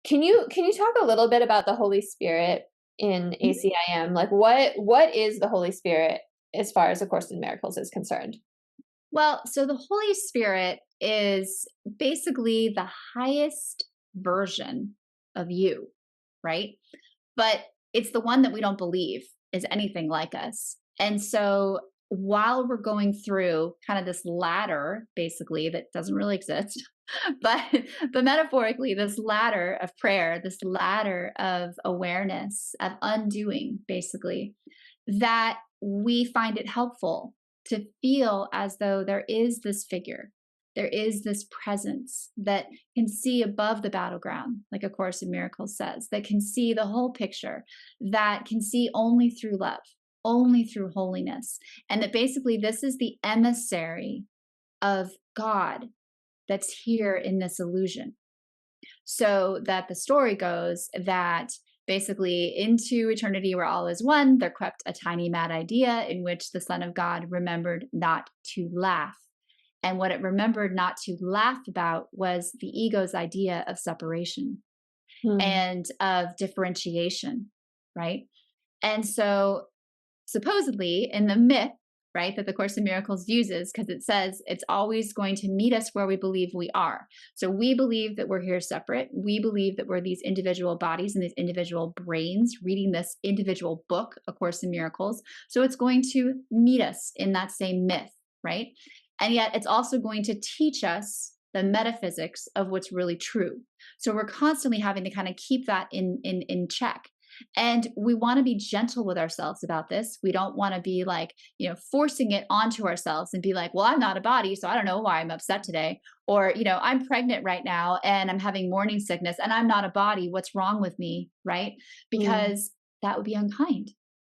Can you talk a little bit about the Holy Spirit in ACIM? Like what is the Holy Spirit as far as A Course in Miracles is concerned? Well, so the Holy Spirit is basically the highest version of you, right? But it's the one that we don't believe is anything like us. And so while we're going through kind of this ladder, basically, that doesn't really exist, but metaphorically, this ladder of prayer, this ladder of awareness, of undoing, basically, that we find it helpful to feel as though there is this figure, there is this presence that can see above the battleground, like A Course in Miracles says, that can see the whole picture, that can see only through love, only through holiness. And that basically this is the emissary of God that's here in this illusion. So that the story goes that basically into eternity where all is one, there crept a tiny mad idea in which the Son of God remembered not to laugh. And what it remembered not to laugh about was the ego's idea of separation Hmm. and of differentiation, right? And so supposedly in the myth, right, that the Course in Miracles uses, because it says it's always going to meet us where we believe we are. So we believe that we're here separate. We believe that we're these individual bodies and these individual brains reading this individual book, A Course in Miracles. So it's going to meet us in that same myth, right? And yet it's also going to teach us the metaphysics of what's really true. So we're constantly having to kind of keep that in check. And we want to be gentle with ourselves about this. We don't want to be like, forcing it onto ourselves and be like, well, I'm not a body, so I don't know why I'm upset today. Or, I'm pregnant right now and I'm having morning sickness and I'm not a body. What's wrong with me? Right? Hmm. Because that would be unkind.